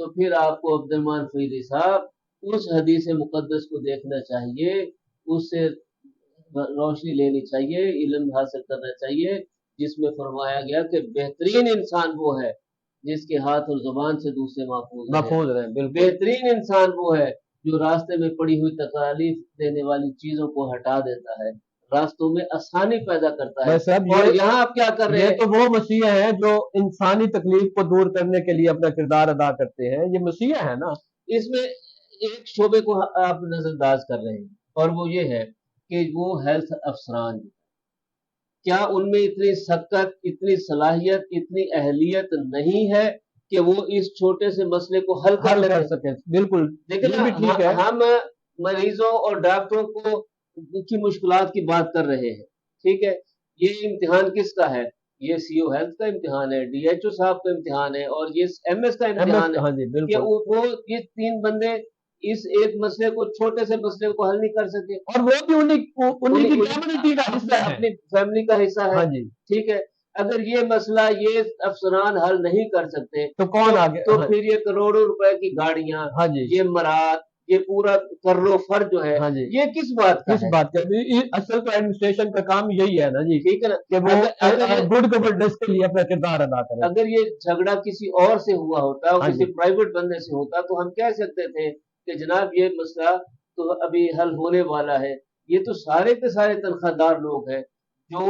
तो फिर आपको अब्दुल फरीदी साहब उस हदीस मुकद्दस को देखना चाहिए, उससे रोशनी लेनी चाहिए, इल्म हासिल करना चाहिए, जिसमें फरमाया गया कि बेहतरीन इंसान वो है जिसके हाथ और जुबान से दूसरे महफूज रहे। महफूज रहे, बिल्कुल। बेहतरीन इंसान वो है जो रास्ते में पड़ी हुई तकालीफ देने वाली चीजों को हटा देता है, रास्तों में आसानी पैदा करता है। भाई साहब और यहाँ आप क्या कर रहे ये हैं। तो वो मसीहा है जो इंसानी तकलीफ को दूर करने के लिए अपना किरदार अदा करते हैं, ये मसीहा है ना। इसमें एक शोबे को आप नजरअंदाज कर रहे हैं और वो ये है कि वो हेल्थ अफसरान, क्या उनमें इतनी सकत, इतनी सलाहियत, इतनी अहलियत नहीं है कि वो इस छोटे से मसले को हल कर हल लेते। कर सके, बिल्कुल, देखिए ये ना, भी ठीक है। हम मरीजों और डॉक्टरों को की मुश्किलात की बात कर रहे हैं। ठीक है। ये इम्तिहान किसका है, ये सीओ हेल्थ का इम्तिहान है, डीएचओ साहब का इम्तिहान है और ये एमएस का एमएस, इम्तिहान है हाँ जी, कि बिल्कुल। वो ये 3 बंदे इस एक मसले को, छोटे से मसले को हल नहीं कर सके। और वो भी उन्हीं उन्हीं उन्हीं की उन्हीं कैबिनेट का अपने हिस्सा है। अपनी फैमिली का हिस्सा है। हाँ जी, ठीक है। अगर ये मसला ये अफसरान हल नहीं कर सकते तो कौन आगे, तो हाँ, फिर ये करोड़ों रुपए की गाड़ियां, हाँ जी, ये मराद, ये पूरा कर्रो फर जो है, हाँ जी, ये किस बात का किस है। बात का, असल तो एडमिनिस्ट्रेशन का काम यही है ना जी, ठीक है ना। कि वो अगर अगर ये गुड गवर्नेंस के लिए अपना किरदार अदा करें। अगर ये झगड़ा किसी और से हुआ होता और हाँ किसी जी, प्राइवेट बंदे से होता तो हम कह सकते थे कि जनाब ये मसला तो अभी हल होने वाला है। ये तो सारे के सारे तनख्वाहदार लोग हैं जो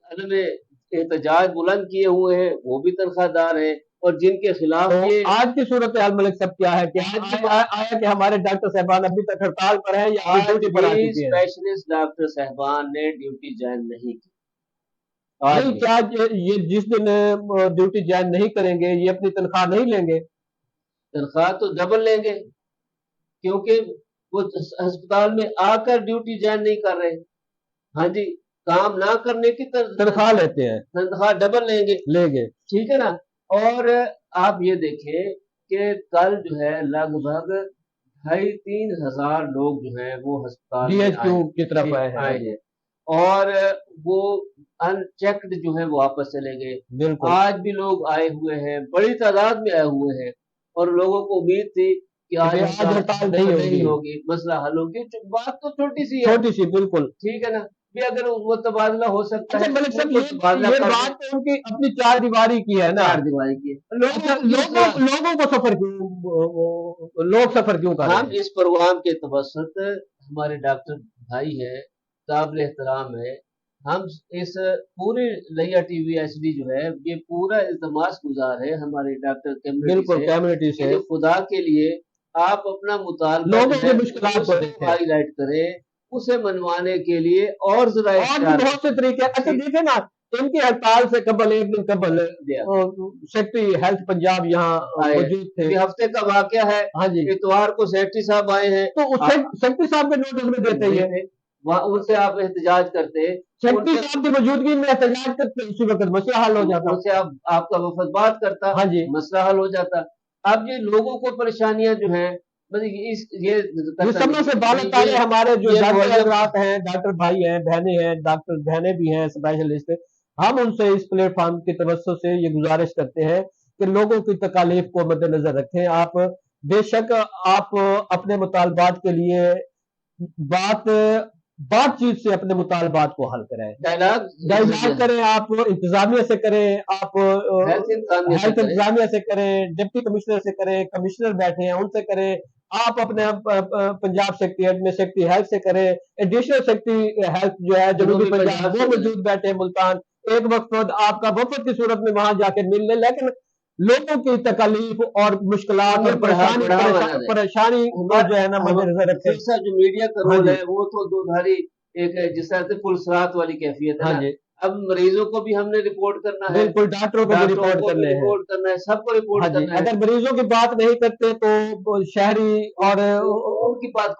अदम एहतजाज बुलंद किए हुए हैं, वो भी तनख्वाहदार हैं और जिनके खिलाफ तो ये आज की सूरत हाल मलिक साहब क्या है कि आज की आया कि हमारे डॉक्टर साहबान अभी तक हड़ताल पर हैं या अपनी आज ड्यूटी पर आ भी चुके हैं? स्पेशलिस्ट डॉक्टर साहबान ने ड्यूटी ज्वाइन नहीं की। आज नहीं, भी क्या ये जिस दिन ड्यूटी ज्वाइन नहीं करेंगे ये अपनी तनख्वाह नहीं लेंगे? तनख्वाह तो डबल लेंगे, क्योंकि وہ अस्पताल में आकर ड्यूटी ज्वाइन नहीं कर रहे। हाँ जी, काम ना करने की तनख्वाह लेते हैं, तनख्वाह डबल लेंगे, ठीक है ना। और आप ये देखें कि कल जो है लगभग 2500-3000 लोग जो हैं वो अस्पताल में DHQ की तरफ आए हैं, और वो अनचेक्ड जो है वो वापस चले गए। बिल्कुल, आज भी लोग आए हुए हैं, बड़ी तादाद में आए हुए हैं, और लोगों को उम्मीद थी कि आज हड़ताल नहीं होगी, मसला हल होगी। बात तो छोटी सी है, छोटी सी, बिल्कुल, ठीक है ना। भी अगर वो तबादला हो सकता है, मलिक साहब, उनको तबादला ये कर बात तो उनकी अपनी चार दीवारी की है ना, चार दीवारी की है। लोगों को सफर क्यों, लोग सफर क्यों कर रहे हम हैं? इस प्रोग्राम के तवसत, हमारे डॉक्टर भाई हैं, काबिल एहतराम है, हम इस पूरे लिया टीवी एचडी जो है ये पूरा इल्तमास गुजार है हमारे डॉक्टर कम्युनिटी से कि खुदा के लिए आप अपना मुतालबा लोगों की मुश्किलात को देखें, हाईलाइट करें, उसे मनवाने के लिए और जरा बहुत से तरीके। अच्छा देखे ना, इनकी हड़ताल से कबल, एक दिन कबल सेक्रेटरी हेल्थ पंजाब यहाँ मौजूद थे। हफ्ते का वाकया है, हाँ जी, इतवार को सेक्रेटरी साहब आए हैं, तो सेक्रेटरी साहब के नोटिस में देते ही है, उनसे आप एहतजाज करते, सेक्रेटरी साहब की मौजूदगी में एहतजाज करते, उसी वक्त मसला हल हो जाता, उनसे आपका वफद बात करता, हाँ जी, मसला हल हो जाता। अब ये लोगों को परेशानियां जो है, ये समय से बालक ताले हमारे जो डॉक्टर हजरात हैं, डॉक्टर भाई हैं, बहनें हैं, डॉक्टर बहनें भी हैं, स्पेशलिस्ट, हम उनसे इस प्लेटफॉर्म की तवज्जो से ये गुजारिश करते हैं कि लोगों की तकालीफ को मद्देनजर रखें। आप बेशक आप अपने मुतालबात के लिए बातचीत से अपने मुतालबात को हल करें, डायलॉग करें, आप इंतजामिया से करें, आप हेल्थ इंतजामिया से करें, डिप्टी कमिश्नर से करें, कमिश्नर बैठे हैं उनसे करें, आप अपने पंजाब सेक्रेटरीट में सेक्रेटरी हेल्थ से करें, एडिशनल सेक्रेटरी हेल्थ जो है जनूबी पंजाब वो मौजूद बैठे हैं मुल्तान, एक वक्त आपका वफद की सूरत में वहां जाके मिल ले, लेकिन लोगों की तकलीफ और मुश्किलात और परेशानी को जो है ना मद्देनजर रखें। जो मीडिया का रोल है वो तो दोधारी एक जिस तरह से पुलसरात वाली कैफियत है ना। अब मरीजों को भी हमने रिपोर्ट करना है, बिल्कुल, डॉक्टरों को भी रिपोर्ट करना है, सबको रिपोर्ट करना है। अगर मरीजों की बात नहीं करते तो शहरी और उनकी बात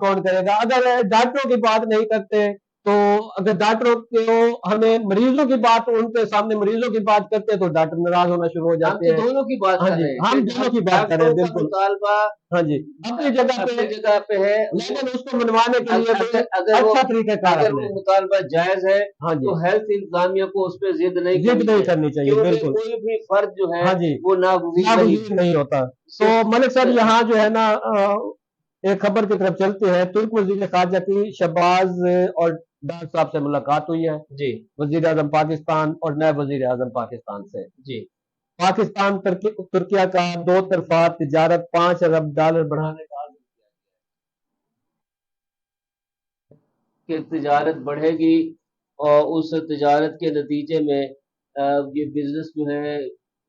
कौन करेगा? अगर डॉक्टरों की बात नहीं करते तो अगर डॉक्टरों को हमें मरीजों की बात, उनके सामने मरीजों की बात करते तो डॉक्टर नाराज होना शुरू हो जाते हैं। दोनों की बात कर रहे हैं, हम दोनों की बात कर रहे हैं, बिल्कुल, हाँ जी, अपनी जगह पे है, लेकिन उसको मनवाने के लिए अच्छा तरीका कार है, मुतालबा जायज है, हाँ जी, तो हेल्थ इंतजामिया को उस पर जिद नहीं करनी चाहिए, बिल्कुल, कोई भी फर्द जो है, हाँ जी, वो नागुज़ीर नहीं होता। तो मलिक साहब यहाँ जो है ना एक खबर की तरफ चलते हैं। तुर्क वजीर खारजा की शहबाज और डार साहब से मुलाकात हुई है जी, वजीर आजम पाकिस्तान और नए वजीर आजम पाकिस्तान से जी। पाकिस्तान तुर्किया का दो तरफा तिजारत $5 अरब बढ़ाने का कि तिजारत बढ़ेगी और उस तिजारत के नतीजे में ये बिजनेस जो है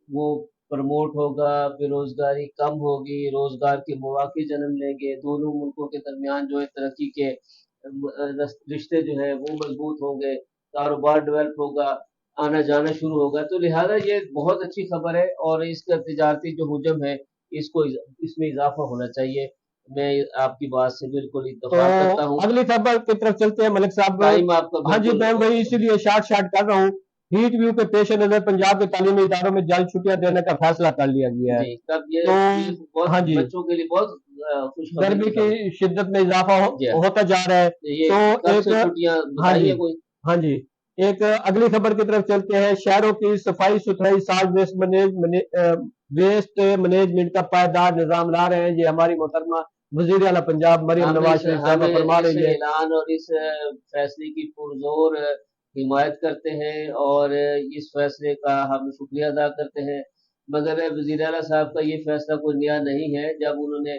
वो प्रमोट होगा, बेरोजगारी कम होगी, रोजगार के मौके जन्म लेंगे, दोनों मुल्कों के दरमियान जो है तरक्की के रिश्ते जो है वो मजबूत होंगे, कारोबार डेवलप होगा, आना जाना शुरू होगा। तो लिहाजा ये बहुत अच्छी खबर है और इसका तिजारती जो हुजम है इसमें इजाफा होना चाहिए। मैं आपकी बात से बिल्कुल इत्तेफाक करता हूँ। अगली खबर की तरफ चलते हैं मलिक साहब। हाँ जी, मैं वही इसीलिए शार्ट कर रहा हूँ। हीट व्यू के पेश नजर पंजाब के तालीमी इदारों में जल्द छुट्टियां देने का फैसला कर लिया गया है। तो हाँ जी, बच्चों के लिए बहुत गर्मी की शिद्दत में इजाफा होता जा रहा है। तो हाँ जी, एक अगली खबर की तरफ चलते हैं। शहरों की सफाई सुथराई साज वेस्ट मैनेजमेंट का पायदार निजाम ला रहे हैं। ये हमारी मोहतरमा वजीर आला पंजाब मरियम नवाज शरीफ साहब फरमा रही है। ऐलान और इस फैसले की पुरजोर हिमायत करते हैं और इस फैसले का हम शुक्रिया अदा करते हैं। मगर वजीर आला साहब का ये फैसला कोई नया नहीं है। जब उन्होंने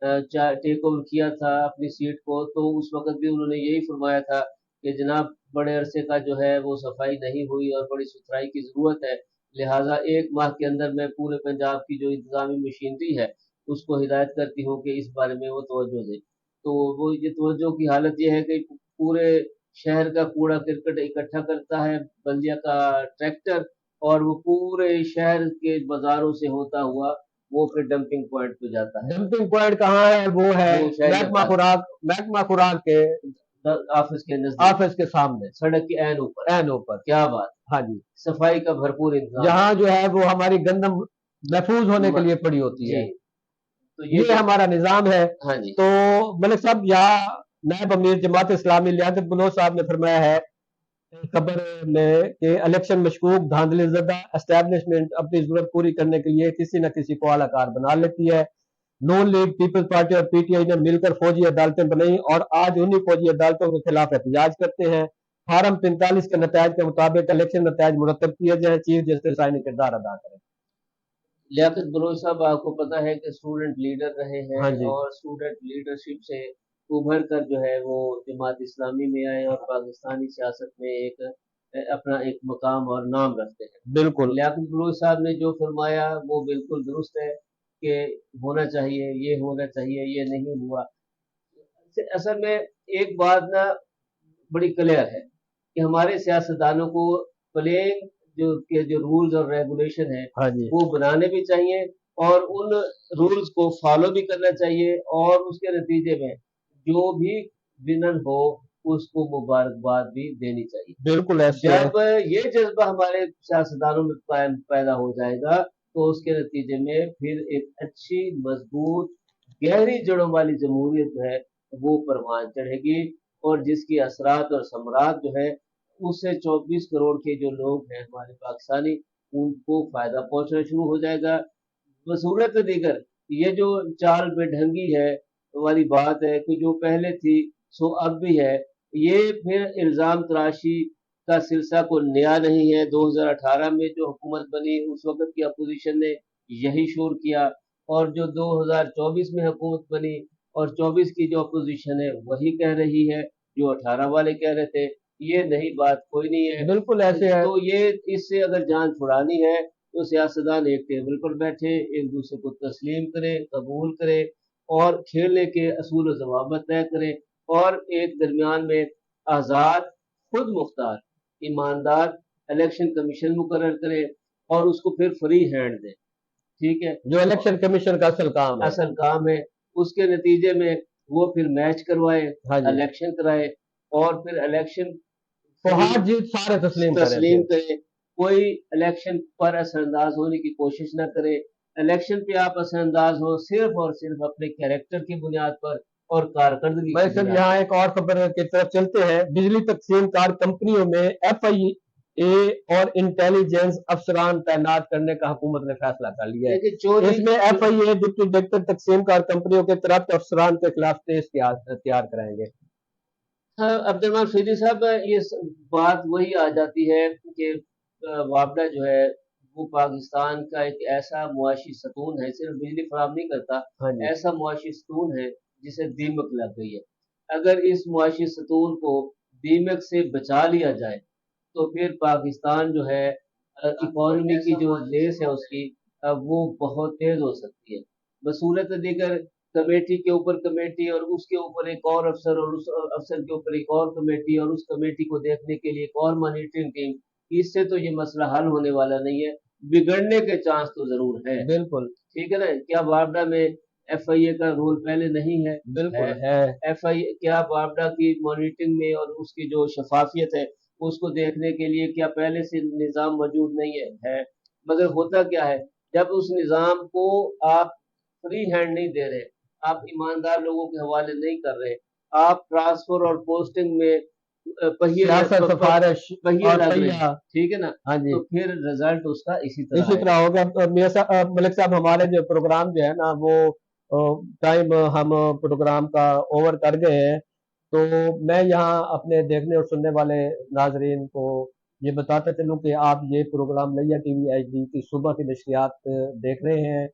टेक ओवर किया था अपनी सीट को तो उस वक्त भी उन्होंने यही फरमाया था कि जनाब बड़े अरसे का जो है वो सफाई नहीं हुई और बड़ी सुथराई की ज़रूरत है। लिहाजा 1 माह के अंदर मैं पूरे पंजाब की जो इंतजामी मशीनरी है उसको हिदायत करती हूँ कि इस बारे में वो तवज्जो दें। तो वो ये तवज्जो की हालत ये है कि पूरे शहर का कूड़ा करकट इकट्ठा करता है बल्दिया का ट्रैक्टर और वो पूरे शहर के बाजारों से होता हुआ وہ پھر ڈمپنگ پوائنٹ پہ جاتا ہے. ڈمپنگ پوائنٹ کہاں ہے؟ وہ ہے وہ شہر محکمہ خوراک کے آفس کے نزدیک، آفس کے سامنے، سڑک کے عین اوپر. عین اوپر. کیا بات. ہاں جی، صفائی کا بھرپور انتظام. جہاں جو ہے وہ ہماری گندم محفوظ ہونے کے لیے پڑی ہوتی ہے. جی. تو یہ ہمارا نظام ہے. ہاں جی. تو ملک صاحب یہاں نائب امیر جماعت اسلامی لیاقت بلوچ صاحب نے فرمایا ہے خبر میں کہ الیکشن مشکوک دھاندلی زدہ اسٹیبلشمنٹ اپنی ضرورت پوری کرنے کے لیے کسی نہ کسی کو اعلی کار بنا لیتی ہے. نون لیگ، پیپلز پارٹی اور پی ٹی آئی نے مل کر فوجی عدالتیں بنائی اور آج انہی فوجی عدالتوں کے خلاف احتجاج کرتے ہیں. فارم 45 کے نتائج کے مطابق الیکشن نتائج مرتب کیے جائیں. چیف جسٹس آئینی کردار ادا کریں. لیاقت بلوچ صاحب آپ کو پتا ہے کہ اسٹوڈنٹ لیڈر رہے ہیں. ہاں جی. اور اسٹوڈنٹ لیڈرشپ سے ابھر کر جو ہے وہ جماعت اسلامی میں آئے اور پاکستانی سیاست میں اپنا ایک مقام اور نام رکھتے ہیں. بالکل. لیاقت بلوچ صاحب نے جو فرمایا وہ بالکل درست ہے کہ ہونا چاہیے، یہ ہونا چاہیے، یہ نہیں ہوا. اصل میں ایک بات نا بڑی کلیئر ہے کہ ہمارے سیاستدانوں کو پلینگ جو رولز اور ریگولیشن ہیں وہ بنانے بھی چاہیے اور ان رولز کو فالو بھی کرنا چاہیے اور اس کے نتیجے میں جو بھی ونر ہو اس کو مبارکباد بھی دینی چاہیے. بالکل ایسے جب یہ جذبہ ہمارے سیاستدانوں میں پیدا ہو جائے گا تو اس کے نتیجے میں پھر ایک اچھی مضبوط گہری جڑوں والی جمہوریت جو ہے وہ پروان چڑھے گی اور جس کی اثرات اور ثمرات جو ہے اس سے 24 کروڑ کے جو لوگ ہیں ہمارے پاکستانی ان کو فائدہ پہنچنا شروع ہو جائے گا. بصورت دیگر یہ جو چال بے ڈھنگی ہے والی بات ہے کہ جو پہلے تھی سو اب بھی ہے، یہ پھر الزام تراشی کا سلسلہ کوئی نیا نہیں ہے. 2018 میں جو حکومت بنی اس وقت کی اپوزیشن نے یہی شور کیا اور جو 2024 میں حکومت بنی اور 24 کی جو اپوزیشن ہے وہی کہہ رہی ہے جو 18 والے کہہ رہے تھے. یہ نئی بات کوئی نہیں ہے. بالکل ایسے ہے. تو یہ اس سے اگر جان چھڑانی ہے تو سیاستدان ایک ٹیبل پر بیٹھے ایک دوسرے کو تسلیم کرے، قبول کرے اور کھیلنے کے اصول و ضوابط طے کرے اور ایک درمیان میں آزاد، خود مختار، ایماندار الیکشن کمیشن مقرر کرے اور اس کو پھر فری ہینڈ دے. ٹھیک ہے، جو الیکشن کمیشن کا اصل کام ہے اس کے نتیجے میں وہ پھر میچ کروائے، الیکشن کرائے اور پھر الیکشن سارے تسلیم کرے. کوئی الیکشن پر اثر انداز ہونے کی کوشش نہ کرے. الیکشن پہ آپ اثر انداز ہو صرف اور صرف اپنے کیریکٹر کی بنیاد پر اور کارکردگی. یہاں ایک اور خبر کی طرف چلتے ہیں. بجلی تقسیم کار کمپنیوں میں ایف آئی اے اور انٹیلیجنس افسران تعینات کرنے کا حکومت نے فیصلہ کر لیا ہے. اس میں ایف آئی اے ڈپٹی ڈائریکٹر تقسیم کار کمپنیوں کے ترقی افسران کے خلاف کیس تیار کرائیں گے. عبد الرحمان فیضی صاحب، یہ بات وہی آ جاتی ہے کہ وابڈا جو ہے وہ پاکستان کا ایک ایسا معاشی ستون ہے، صرف بجلی فراہم نہیں کرتا، ایسا معاشی ستون ہے جسے دیمک لگ گئی ہے. اگر اس معاشی ستون کو دیمک سے بچا لیا جائے تو پھر پاکستان جو ہے اکانومی کی جو ریس ہے اس کی وہ بہت تیز ہو سکتی ہے. بصورت دیگر کمیٹی کے اوپر کمیٹی اور اس کے اوپر ایک اور افسر اور اس افسر کے اوپر ایک اور کمیٹی اور اس کمیٹی کو دیکھنے کے لیے ایک اور مانیٹرنگ ٹیم، اس سے تو یہ مسئلہ حل ہونے والا نہیں ہے. بگڑنے کے چانس تو ضرور ہے. بالکل ٹھیک ہے نا. کیا وابڈا میں ایف آئی اے کا رول پہلے نہیں ہے؟ بالکل ہے. ایف آئی اے کیا وابڈا کی مانیٹرنگ میں اور اس کی جو شفافیت ہے اس کو دیکھنے کے لیے کیا پہلے سے نظام موجود نہیں ہے؟ مگر ہوتا کیا ہے جب اس نظام کو آپ فری ہینڈ نہیں دے رہے، آپ ایماندار لوگوں کے حوالے نہیں کر رہے، آپ ٹرانسفر اور پوسٹنگ میں پہیے لگ رہے ہیں، ٹھیک ہے نا. تو پھر رزلٹ اس کا اسی طرح ہوگا. ملک صاحب ہمارے جو پروگرام جو ہے نا وہ ٹائم ہم پروگرام کا اوور کر گئے ہیں، تو میں یہاں اپنے دیکھنے اور سننے والے ناظرین کو یہ بتاتا چلوں کہ آپ یہ پروگرام لیا ٹی وی ایچ ڈی کی صبح کی نشریات دیکھ رہے ہیں.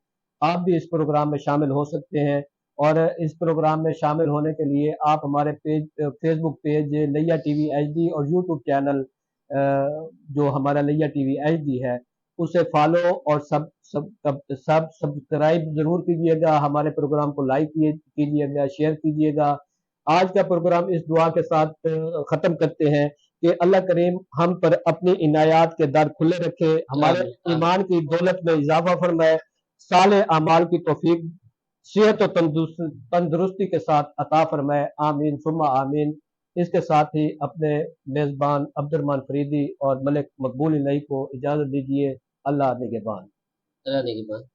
آپ بھی اس پروگرام میں شامل ہو سکتے ہیں اور اس پروگرام میں شامل ہونے کے لیے آپ ہمارے فیس بک پیج لیا ٹی وی ایچ ڈی اور یوٹیوب چینل جو ہمارا لیا ٹی وی ایچ ڈی ہے اسے فالو اور سبسکرائب ضرور کیجیے گا. ہمارے پروگرام کو لائک کیجیے گا، شیئر کیجیے گا. آج کا پروگرام اس دعا کے ساتھ ختم کرتے ہیں کہ اللہ کریم ہم پر اپنی عنایات کے در کھلے رکھے، ہمارے ایمان کی دولت میں اضافہ فرمائے साले अमाल की तौफीक सेहत और तंदुरुस्ती के साथ अता फरमाए, आमीन सुम्मा आमीन। इसके साथ ही अपने मेज़बान अब्दुर्रहमान फरीदी और मलिक मकबूल नई को इजाज़त दीजिए। अल्लाह निगहबान। अल्लाह ने की बात